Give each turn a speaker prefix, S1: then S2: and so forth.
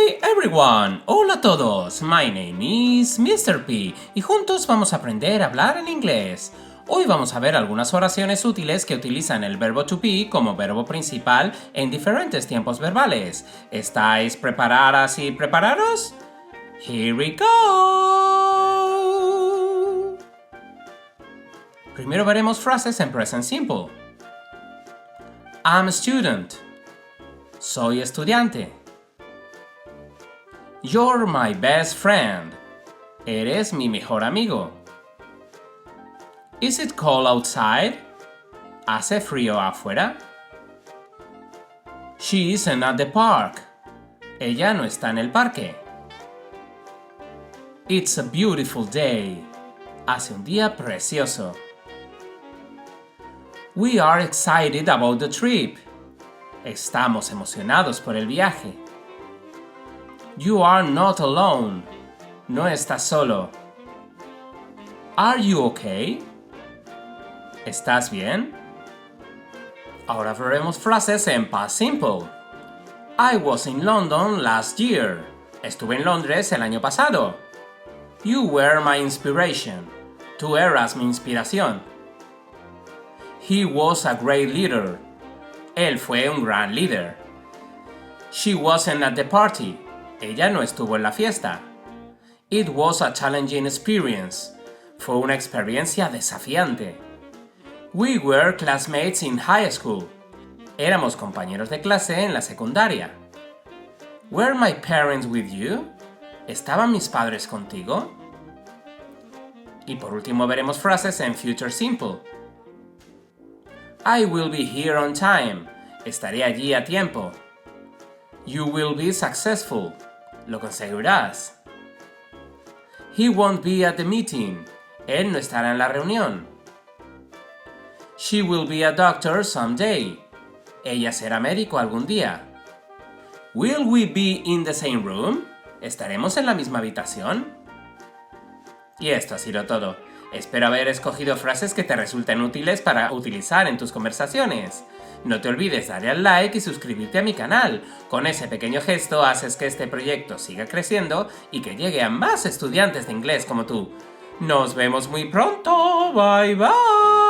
S1: Hi everyone! Hola a todos, my name is Mr.Pea y juntos vamos a aprender a hablar en inglés. Hoy vamos a ver algunas oraciones útiles que utilizan el verbo to be como verbo principal en diferentes tiempos verbales. ¿Estáis preparadas y preparados? Here we go! Primero veremos frases en present simple. I'm a student. Soy estudiante. You're my best friend. Eres mi mejor amigo. Is it cold outside? ¿Hace frío afuera? She isn't at the park. Ella no está en el parque. It's a beautiful day. Hace un día precioso. We are excited about the trip. Estamos emocionados por el viaje. You are not alone. No estás solo. Are you okay? ¿Estás bien? Ahora veremos frases en past simple. I was in London last year. Estuve en Londres el año pasado. You were my inspiration. Tú eras mi inspiración. He was a great leader. Él fue un gran líder. She wasn't at the party. Ella no estuvo en la fiesta. It was a challenging experience. Fue una experiencia desafiante. We were classmates in high school. Éramos compañeros de clase en la secundaria. Were my parents with you? ¿Estaban mis padres contigo? Y por último veremos frases en future simple. I will be here on time. Estaré allí a tiempo. You will be successful. Lo conseguirás. He won't be at the meeting. Él no estará en la reunión. She will be a doctor someday. Ella será médico algún día. Will we be in the same room? ¿Estaremos en la misma habitación? Y esto ha sido todo. Espero haber escogido frases que te resulten útiles para utilizar en tus conversaciones. No te olvides darle al like y suscribirte a mi canal. Con ese pequeño gesto haces que este proyecto siga creciendo y que llegue a más estudiantes de inglés como tú. Nos vemos muy pronto. Bye bye.